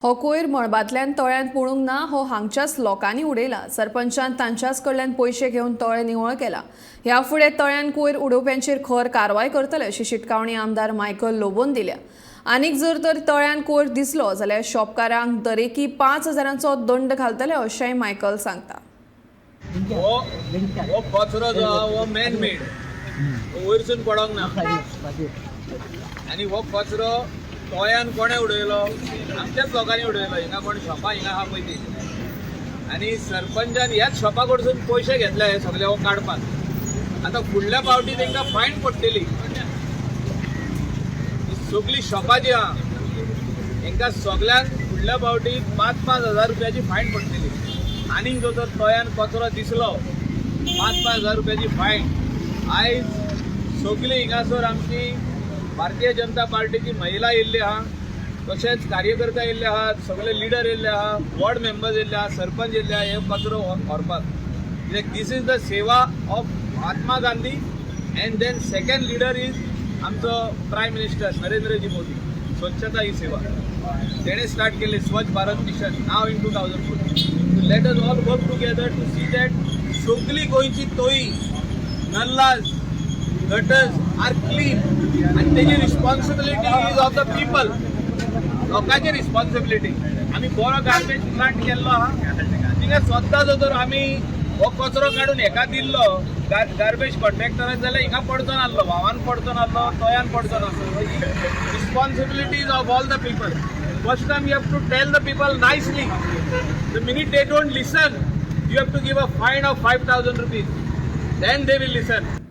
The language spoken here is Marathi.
हो कोयर मळबांतल्यान तळ्यात पडूंक ना हो हांगच्याच लोकांनी उडयला। सरपंचान तांच्याच कडल्यान पयशे घेवन तळें निवळ केला। ह्या फुडें तळ्यान कोयर उडोवप्यांचेर खर कारवाय करतले अशी शिटकावणी आमदार मायकल लोबोन दिल्या। आनीक जर तर तळ्यान कोयर दिसलो जाल्यार शॉपकारांक दरेकी 5,000चो दंड घालतले अशेंय मायकल सांगता। हो कचरो जो हो मॅन मेड वयरसून पडोंक ना आनी हो कचरो तळ्यान कोणे उडयलो? आमच्याच लोकांनी उडयलो। हिंगा कोण शॉपां हिंगा आहा पळय ती आनी सरपंचान ह्याच शॉपा कडसून पयशे घेतले हे सगळे हो काडपाक। आतां फुडल्या फावटी तांकां फायन पडटली। सगळीं शॉपां जी आहा हांकां सगळ्यांक फुडल्या फावटी 5,000 रुपयाची फायन पडटली। आनीक जो तर तळ्यान कचरो दिसलो 5,000 रुपयाची फायन। आयज सगळीं हिंगासर आमची भारतीय जनता पार्टीची महिला येयल्ली आहा, तशेंच कार्यकर्ता येयल्ले आहात, सगळे लिडर येयल्ले आहा, वॉर्ड मेंबर्स येयल्ले आहा, सरपंच येयल्ले आहा हे कचरो व्हरपाक। This is the seva of Mahatma Gandhi and then second leader is आमचो प्रायम मिनिस्टर नरेंद्रजी मोदी। स्वच्छता ही सेवा तेणे स्टार्ट केली, स्वच्छ भारत मिशन नाव in 2014। Let us all work together to see that सगळी गोंयची तळी नल्लाज गटर्स आर क्लीन आणि तेजी responsibility is of the people. लोकांची रिस्पॉन्सिबिलिटी। आमी बरो गार्बेज प्लांट केल्लो आहा थिंगा स्वता जर आमी हो कचरो काडून हेका दिल्लो गार्बेज कॉन्ट्रॅक्टराक जाल्यार हिंगा पडचो नासलो, व्हावान पडचो नासलो, तळ्यान पडचो नासलो। Responsibility is of all the people. First time you have to tell the people nicely. The minute they don't listen you have to give a fine of 5,000 rupees, then they will listen.